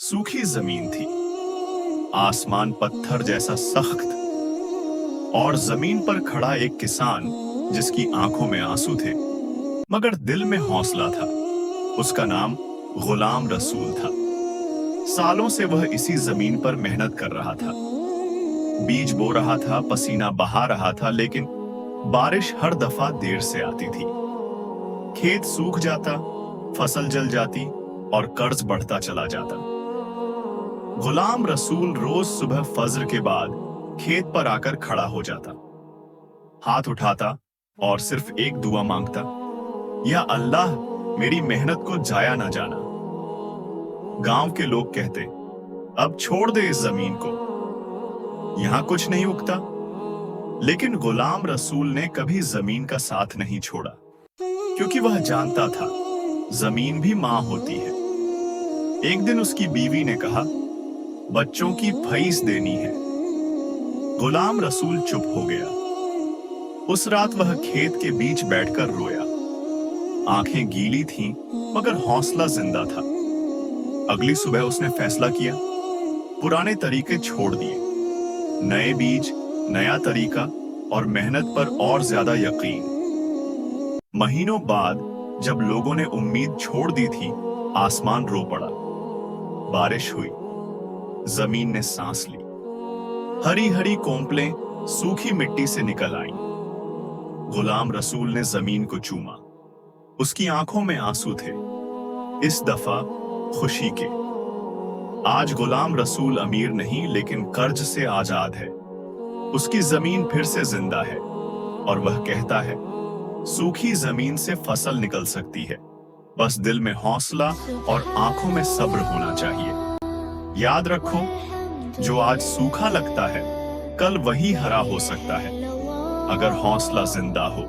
सूखी जमीन थी, आसमान पत्थर जैसा सख्त, और जमीन पर खड़ा एक किसान जिसकी आंखों में आंसू थे मगर दिल में हौसला था। उसका नाम गुलाम रसूल था। सालों से वह इसी जमीन पर मेहनत कर रहा था, बीज बो रहा था, पसीना बहा रहा था, लेकिन बारिश हर दफा देर से आती थी। खेत सूख जाता, फसल जल जाती और कर्ज बढ़ता चला जाता। गुलाम रसूल रोज सुबह फज्र के बाद खेत पर आकर खड़ा हो जाता, हाथ उठाता और सिर्फ एक दुआ मांगता, या अल्लाह मेरी मेहनत को जाया ना जाना। गांव के लोग कहते, अब छोड़ दे इस जमीन को, यहां कुछ नहीं उगता। लेकिन गुलाम रसूल ने कभी जमीन का साथ नहीं छोड़ा, क्योंकि वह जानता था जमीन भी मां होती है। एक दिन उसकी बीवी ने कहा, बच्चों की फीस देनी है। गुलाम रसूल चुप हो गया। उस रात वह खेत के बीच बैठकर रोया। आंखें गीली थीं, मगर हौसला जिंदा था। अगली सुबह उसने फैसला किया, पुराने तरीके छोड़ दिए, नए बीज, नया तरीका और मेहनत पर और ज्यादा यकीन। महीनों बाद जब लोगों ने उम्मीद छोड़ दी थी, आसमान रो पड़ा, बारिश हुई, जमीन ने सांस ली, हरी हरी कोंपलें सूखी मिट्टी से निकल आईं। गुलाम रसूल ने जमीन को चूमा, उसकी आंखों में आंसू थे, इस दफा खुशी के। आज गुलाम रसूल अमीर नहीं, लेकिन कर्ज से आजाद है। उसकी जमीन फिर से जिंदा है और वह कहता है, सूखी जमीन से फसल निकल सकती है, बस दिल में हौसला और आंखों में सब्र होना चाहिए। याद रखो, जो आज सूखा लगता है, कल वही हरा हो सकता है, अगर हौसला जिंदा हो।